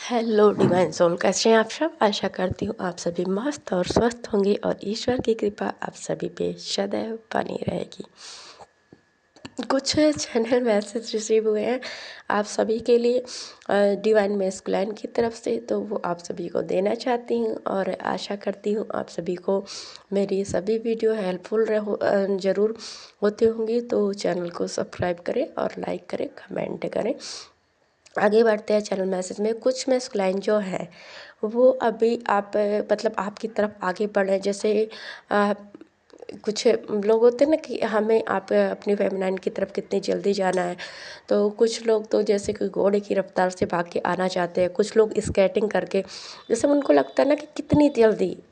Hello divine soul, कैसे हैं आप सब। आशा करती हूँ आप सभी मस्त और स्वस्थ होंगे और ईश्वर की कृपा आप सभी पे सदैव बनी रहेगी। कुछ चैनल मैसेज रिसीव हुए हैं आप सभी के लिए डिवाइन मैस्कुलाइन की तरफ से, तो वो आप सभी को देना चाहती हूँ और आशा करती हूँ आप सभी को मेरी सभी वीडियो हेल्पफुल ज़रूर होती होंगी। तो चैनल को सब्सक्राइब करें और लाइक करें, कमेंट करें। आगे बढ़ते हैं चैनल मैसेज में। कुछ मैस्कुलाइन जो है वो अभी आप मतलब आपकी तरफ आगे बढ़ रहे हैं। जैसे कुछ लोग होते हैं ना कि हमें आप अपनी फेमिनाइन की तरफ कितनी जल्दी जाना है। तो कुछ लोग तो जैसे कि घोड़े की रफ्तार से भाग के आना चाहते हैं, कुछ लोग स्केटिंग करके, जैसे उनको लगता है ना कि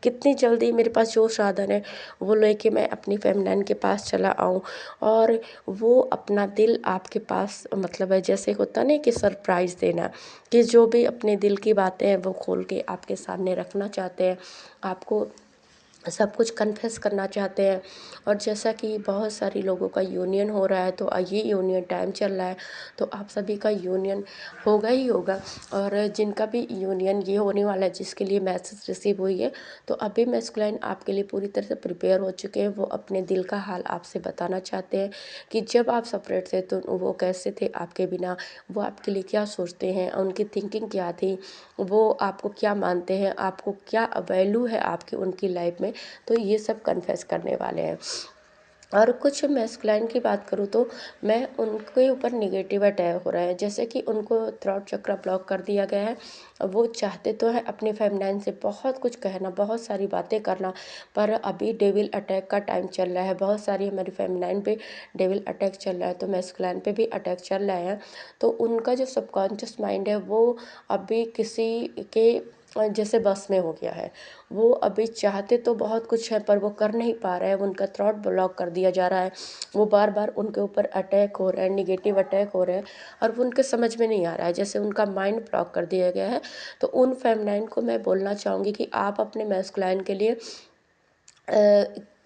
कितनी जल्दी मेरे पास जो साधन है वो लेके मैं अपनी फेमिनाइन के पास चला आऊँ और वो अपना दिल आपके पास मतलब है जैसे होता है ना कि सरप्राइज़ देना, कि जो भी अपने दिल की बातें हैं वो खोल के आपके सामने रखना चाहते हैं, आपको सब कुछ कन्फेस करना चाहते हैं। और जैसा कि बहुत सारी लोगों का यूनियन हो रहा है, तो ये यूनियन टाइम चल रहा है, तो आप सभी का यूनियन होगा ही होगा। और जिनका भी यूनियन ये होने वाला है, जिसके लिए मैसेज रिसीव हुई है, तो अभी मैस्कुलाइन आपके लिए पूरी तरह से प्रिपेयर हो चुके हैं। वो अपने दिल का हाल आपसे बताना चाहते हैं कि जब आप सेपरेट थे तो वो कैसे थे आपके बिना, वो आपके लिए क्या सोचते हैं, उनकी थिंकिंग क्या थी, वो आपको क्या मानते हैं, आपको क्या वैल्यू है आपकी उनकी लाइफ में। तो ये सब कन्फेस करने वाले हैं। और कुछ मैस्कुलाइन की बात करूँ तो मैं उनके ऊपर निगेटिव अटैक हो रहा है, जैसे कि उनको थ्रोट चक्र ब्लॉक कर दिया गया है। वो चाहते तो है अपने फेमिनाइन से बहुत कुछ कहना, बहुत सारी बातें करना, पर अभी डेविल अटैक का टाइम चल रहा है। बहुत सारी हमारी फेमिनाइन पे डेविल अटैक चल रहा है, तो मैस्कुलाइन पे भी अटैक चल रहा है। तो उनका जो सबकॉन्शियस माइंड है वो अभी किसी के जैसे बस में हो गया है। वो अभी चाहते तो बहुत कुछ है पर वो कर नहीं पा रहे हैं, उनका थ्रॉट ब्लॉक कर दिया जा रहा है। वो बार बार उनके ऊपर अटैक हो रहे हैं, निगेटिव अटैक हो रहे हैं, और वो उनके समझ में नहीं आ रहा है, जैसे उनका माइंड ब्लॉक कर दिया गया है। तो उन फेमिनाइन को मैं बोलना चाहूँगी कि आप अपने मैस्कुलाइन के लिए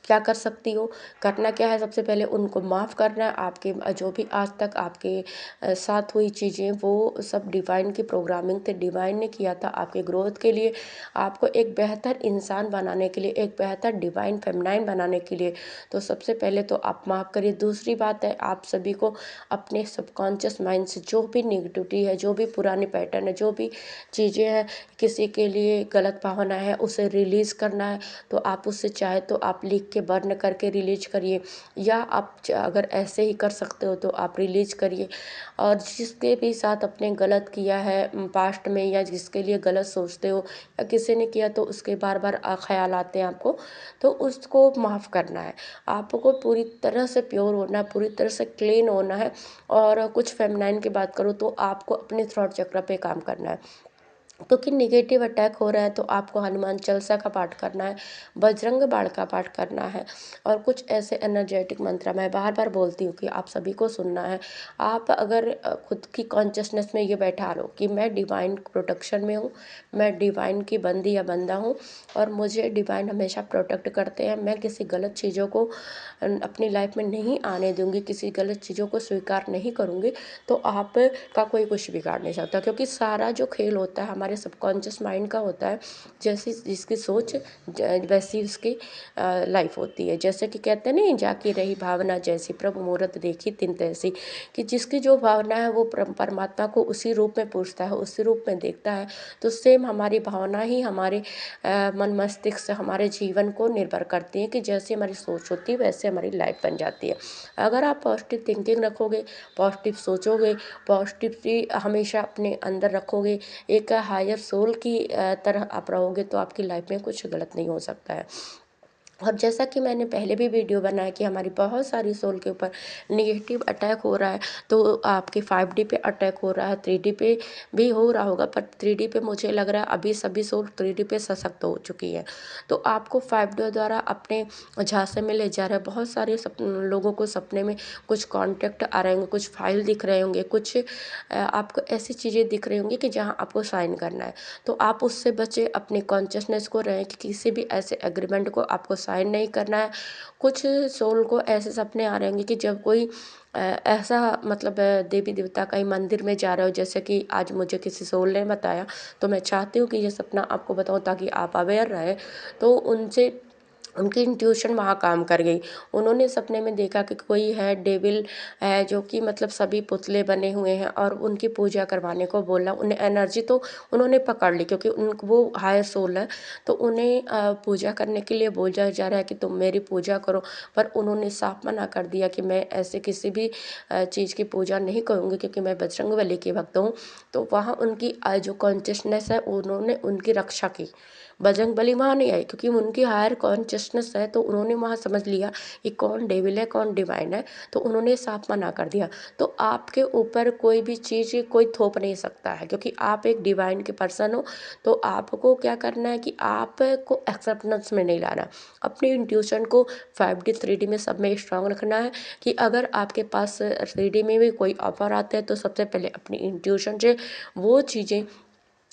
क्या कर सकती हो। करना क्या है, सबसे पहले उनको माफ़ करना है। आपके जो भी आज तक आपके साथ हुई चीज़ें वो सब डिवाइन की प्रोग्रामिंग थे, डिवाइन ने किया था आपके ग्रोथ के लिए, आपको एक बेहतर इंसान बनाने के लिए, एक बेहतर डिवाइन फेमिनाइन बनाने के लिए। तो सबसे पहले तो आप माफ़ करिए। दूसरी बात है, आप सभी को अपने सबकॉन्शियस माइंड से जो भी निगेटिविटी है, जो भी पुराने पैटर्न है, जो भी चीज़ें हैं, किसी के लिए गलत भावना है, उसे रिलीज़ करना है। तो आप उससे चाहे तो आप लिख के बर्न करके रिलीज करिए, या आप अगर ऐसे ही कर सकते हो तो आप रिलीज करिए। और जिसके भी साथ आपने गलत किया है पास्ट में, या जिसके लिए गलत सोचते हो, या किसी ने किया तो उसके बार बार ख्याल आते हैं आपको, तो उसको माफ़ करना है। आपको पूरी तरह से प्योर होना है, पूरी तरह से क्लीन होना है। और कुछ फेमिनाइन की बात करूँ तो आपको अपने थ्रॉट चक्र पे काम करना है, क्योंकि निगेटिव अटैक हो रहा है। तो आपको हनुमान चालीसा का पाठ करना है, बजरंग बाण का पाठ करना है, और कुछ ऐसे एनर्जेटिक मंत्र मैं बार बार बोलती हूँ कि आप सभी को सुनना है। आप अगर खुद की कॉन्शियसनेस में ये बैठा लो कि मैं डिवाइन प्रोटेक्शन में हूँ, मैं डिवाइन की बंदी या बंदा हूँ, और मुझे डिवाइन हमेशा प्रोटेक्ट करते हैं, मैं किसी गलत चीज़ों को अपनी लाइफ में नहीं आने दूंगी, किसी गलत चीज़ों को स्वीकार नहीं करूँगी। तो आप का कोई कुछ बिगाड़ नहीं सकता, क्योंकि सारा जो खेल होता है हमारे सबकॉन्शियस माइंड का होता है। जैसी जिसकी सोच वैसी उसकी लाइफ होती है। जैसे कि कहते हैं नहीं, जाकी रही भावना जैसी प्रभु मूरत देखी तिन तैसी, कि जिसकी जो भावना है वो परमात्मा को उसी रूप में पूछता है, उसी रूप में देखता है। तो सेम हमारी भावना ही हमारे मन मस्तिष्क से हमारे जीवन को निर्भर करती है, कि जैसे हमारी सोच होती है वैसे हमारी लाइफ बन जाती है। अगर आप पॉजिटिव थिंकिंग रखोगे, पॉजिटिव सोचोगे, पॉजिटिविटी हमेशा अपने अंदर रखोगे, एक हायर सोल की तरह आप रहोगे, तो आपकी लाइफ में कुछ गलत नहीं हो सकता है। और जैसा कि मैंने पहले भी वीडियो बनाया कि हमारी बहुत सारी सोल के ऊपर निगेटिव अटैक हो रहा है, तो आपके 5D पे अटैक हो रहा है, 3D पे भी हो रहा होगा, पर 3D पे मुझे लग रहा है अभी सभी सोल 3D पे सशक्त हो चुकी है। तो आपको 5D द्वारा अपने झांसे में ले जा रहा है। बहुत सारे लोगों को सपने में कुछ कॉन्टेक्ट आ रहे होंगे, कुछ फाइल दिख रहे होंगे, कुछ आपको ऐसी चीज़ें दिख रही होंगी कि जहाँ आपको साइन करना है। तो आप उससे बचे, अपने कॉन्शियसनेस को रहें कि किसी भी ऐसे एग्रीमेंट को आपको साइन नहीं करना है। कुछ सोल को ऐसे सपने आ रहेंगे कि जब कोई ऐसा मतलब देवी देवता कहीं मंदिर में जा रहे हो, जैसे कि आज मुझे किसी सोल ने बताया, तो मैं चाहती हूँ कि ये सपना आपको बताऊँ ताकि आप अवेयर रहें। तो उनसे उनकी इंट्यूशन वहाँ काम कर गई। उन्होंने सपने में देखा कि कोई है डेविल है जो कि मतलब सभी पुतले बने हुए हैं और उनकी पूजा करवाने को बोला। उन्हें एनर्जी तो उन्होंने पकड़ ली क्योंकि उन वो हायर सोल है, तो उन्हें पूजा करने के लिए बोला जा रहा है कि तुम मेरी पूजा करो। पर उन्होंने साफ मना कर दिया कि मैं ऐसे किसी भी चीज़ की पूजा नहीं करूँगी क्योंकि मैं बजरंगबली की भक्त हूँ। तो वहाँ उनकी जो कॉन्शियसनेस है उन्होंने उनकी रक्षा की। बजरंगबली वहाँ नहीं आए क्योंकि उनकी हायर कॉन्शियसनेस है, तो उन्होंने वहाँ समझ लिया कि कौन डेविल है कौन डिवाइन है, तो उन्होंने साफ मना कर दिया। तो आपके ऊपर कोई भी चीज़ कोई थोप नहीं सकता है क्योंकि आप एक डिवाइन के पर्सन हो। तो आपको क्या करना है कि आपको एक्सेप्टेंस में नहीं लाना, अपनी इंट्यूशन को 5D 3D में सब में स्ट्रांग रखना है। कि अगर आपके पास 3D में भी कोई ऑफर आता है तो सबसे पहले अपनी इंट्यूशन से वो चीज़ें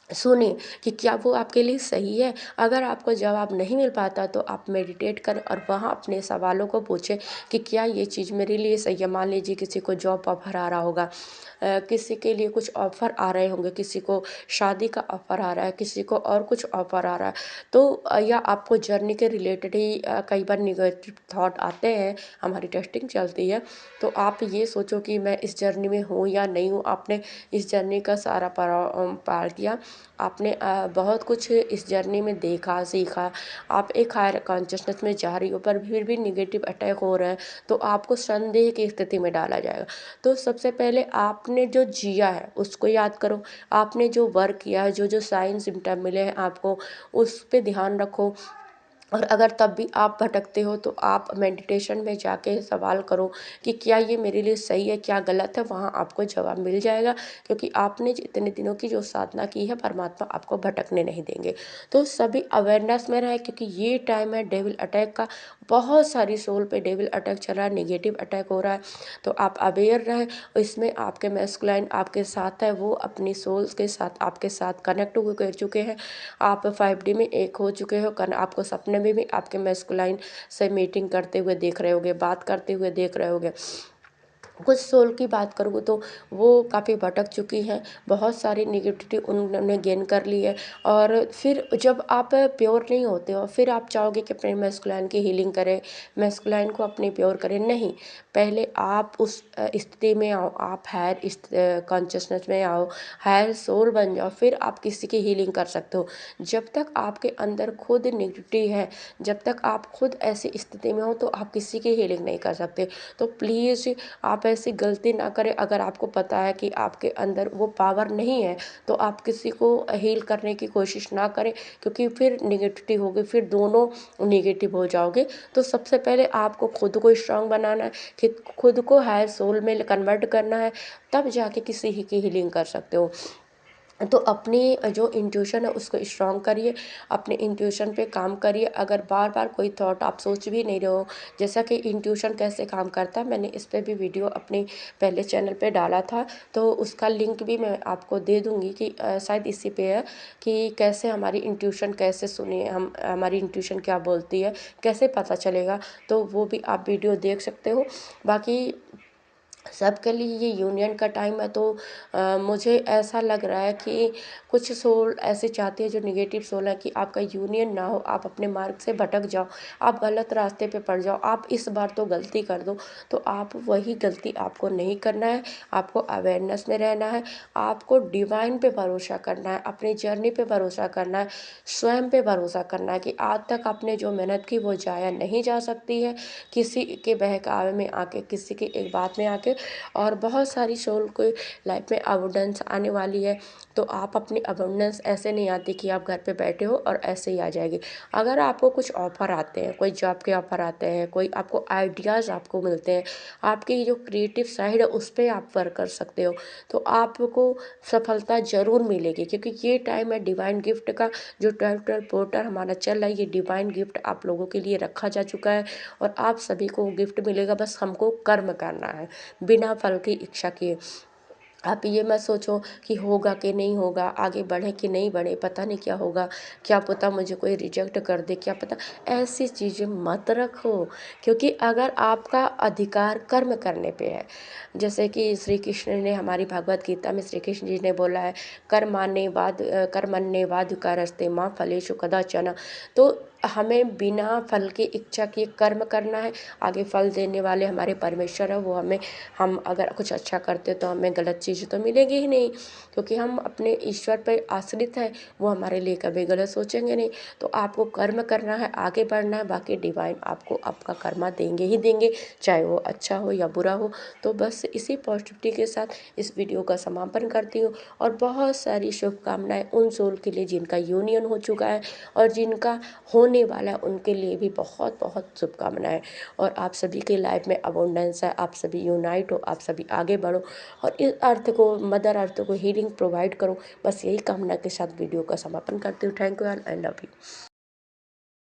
सुनिए कि क्या वो आपके लिए सही है। अगर आपको जवाब नहीं मिल पाता तो आप मेडिटेट करें और वहाँ अपने सवालों को पूछें कि क्या ये चीज़ मेरे लिए सही है। मान लीजिए किसी को जॉब ऑफर आ रहा होगा, किसी के लिए कुछ ऑफर आ रहे होंगे, किसी को शादी का ऑफर आ रहा है, किसी को और कुछ ऑफर आ रहा है। तो या आपको जर्नी के रिलेटेड ही कई बार निगेटिव थॉट आते हैं, हमारी टेस्टिंग चलती है। तो आप ये सोचो कि मैं इस जर्नी में हूँ या नहीं हूँ। आपने इस जर्नी का सारा पार किया, आपने बहुत कुछ इस जर्नी में देखा सीखा। आप एक हायर कॉन्शियसनेस में जा रही हो पर फिर भी निगेटिव अटैक हो रहे हैं, तो आपको संदेह की स्थिति में डाला जाएगा। तो सबसे पहले आपने जो जिया है उसको याद करो, आपने जो वर्क किया है, जो जो साइन सिम्टम मिले हैं आपको, उस पे ध्यान रखो। और अगर तब भी आप भटकते हो तो आप मेडिटेशन में जाके सवाल करो कि क्या ये मेरे लिए सही है क्या गलत है। वहाँ आपको जवाब मिल जाएगा क्योंकि आपने इतने दिनों की जो साधना की है, परमात्मा आपको भटकने नहीं देंगे। तो सभी अवेयरनेस में रहे क्योंकि ये टाइम है डेविल अटैक का। बहुत सारी सोल पे डेविल अटैक चल रहा है, नेगेटिव अटैक हो रहा है। तो आप अवेयर रहें। इसमें आपके मैस्कुलाइन आपके साथ है, वो अपनी सोल्स के साथ आपके साथ कनेक्ट हो कर चुके हैं। आप 5D में एक हो चुके हो। आपको सपने में भी आपके मैस्कुलाइन से मीटिंग करते हुए देख रहे होगे, बात करते हुए देख रहे होगे। कुछ सोल की बात करूँ तो वो काफ़ी भटक चुकी हैं, बहुत सारी नेगेटिविटी उन्होंने गेन कर ली है। और फिर जब आप प्योर नहीं होते हो फिर आप चाहोगे कि अपने मैस्कुलाइन की हीलिंग करें, मैस्कुलाइन को अपने प्योर करें। नहीं, पहले आप उस स्थिति में आओ, आप हायर कॉन्शियसनेस में आओ, हायर सोल बन जाओ, फिर आप किसी की हीलिंग कर सकते हो। जब तक आपके अंदर खुद नेगेटिविटी है, जब तक आप खुद ऐसी स्थिति में हो तो आप किसी की हीलिंग नहीं कर सकते। तो प्लीज़ आप ऐसी गलती ना करें। अगर आपको पता है कि आपके अंदर वो पावर नहीं है तो आप किसी को हील करने की कोशिश ना करें क्योंकि फिर नेगेटिविटी होगी, फिर दोनों नेगेटिव हो जाओगे। तो सबसे पहले आपको खुद को स्ट्रांग बनाना है, खुद को हायर सोल में कन्वर्ट करना है, तब जाके किसी ही की हीलिंग कर सकते हो। तो अपनी जो इंट्यूशन है उसको स्ट्रॉन्ग करिए, अपने इंट्यूशन पे काम करिए। अगर बार बार कोई थॉट आप सोच भी नहीं रहे हो, जैसा कि इंट्यूशन कैसे काम करता है, मैंने इस पे भी वीडियो अपने पहले चैनल पे डाला था, तो उसका लिंक भी मैं आपको दे दूँगी कि शायद इसी पे है कि कैसे हमारी इंट्यूशन कैसे सुनिए, हम हमारी इंट्यूशन क्या बोलती है, कैसे पता चलेगा। तो वो भी आप वीडियो देख सकते हो। बाकी सबके लिए ये यूनियन का टाइम है। तो मुझे ऐसा लग रहा है कि कुछ सोल ऐसे चाहती है जो निगेटिव सोल है कि आपका यूनियन ना हो, आप अपने मार्ग से भटक जाओ, आप गलत रास्ते पे पड़ जाओ, आप इस बार तो गलती कर दो। तो आप वही गलती आपको नहीं करना है, आपको अवेयरनेस में रहना है, आपको डिवाइन पे भरोसा करना है, अपनी जर्नी पे भरोसा करना है, स्वयं पे भरोसा करना है कि आज तक आपने जो मेहनत की वो जाया नहीं जा सकती है किसी के बहकावे में आके, किसी की एक बात में आके। और बहुत सारी सोल को लाइफ में अबंडेंस आने वाली है। तो आप अपनी अबंडेंस ऐसे नहीं आती कि आप घर पे बैठे हो और ऐसे ही आ जाएगी। अगर आपको कुछ ऑफ़र आते हैं, कोई जॉब के ऑफ़र आते हैं, कोई आपको आइडियाज़ आपको मिलते हैं, आपकी जो क्रिएटिव साइड है उस पर आप वर्क कर सकते हो, तो आपको सफलता ज़रूर मिलेगी क्योंकि ये टाइम है डिवाइन गिफ्ट का। जो 12-12 पोर्टर हमारा चल रहा है, ये डिवाइन गिफ्ट आप लोगों के लिए रखा जा चुका है और आप सभी को गिफ्ट मिलेगा। बस हमको कर्म करना है बिना फल की इच्छा किए। आप ये मत सोचो कि होगा कि नहीं होगा, आगे बढ़े कि नहीं बढ़े, पता नहीं क्या होगा, क्या पता मुझे कोई रिजेक्ट कर दे, क्या पता। ऐसी चीज़ें मत रखो, क्योंकि अगर आपका अधिकार कर्म करने पे है, जैसे कि श्री कृष्ण ने हमारी भगवत गीता में श्री कृष्ण जी ने बोला है, कर्मण्येवाद कारस्ते माँ फलेषु कदाचन। तो हमें बिना फल की इच्छा किए कर्म करना है। आगे फल देने वाले हमारे परमेश्वर है, वो हमें, हम अगर कुछ अच्छा करते तो हमें गलत चीज़ तो मिलेगी ही नहीं, क्योंकि हम अपने ईश्वर पर आश्रित हैं, वो हमारे लिए कभी गलत सोचेंगे नहीं। तो आपको कर्म करना है, आगे बढ़ना है, बाकी डिवाइन आपको आपका कर्मा देंगे ही देंगे, चाहे वो अच्छा हो या बुरा हो। तो बस इसी पॉजिटिविटी के साथ इस वीडियो का समापन करती हूँ, और बहुत सारी शुभकामनाएं उन सोल के लिए जिनका यूनियन हो चुका है, और जिनका होने वाला है उनके लिए भी बहुत बहुत शुभकामनाएं। और आप सभी के लाइफ में अबोंडेंस है, आप सभी यूनाइट हो, आप सभी आगे बढ़ो, और इस अर्थ को, मदर अर्थ को हीलिंग प्रोवाइड करो। बस यही कामना के साथ वीडियो का समापन करती हूँ। Thank you and I love you.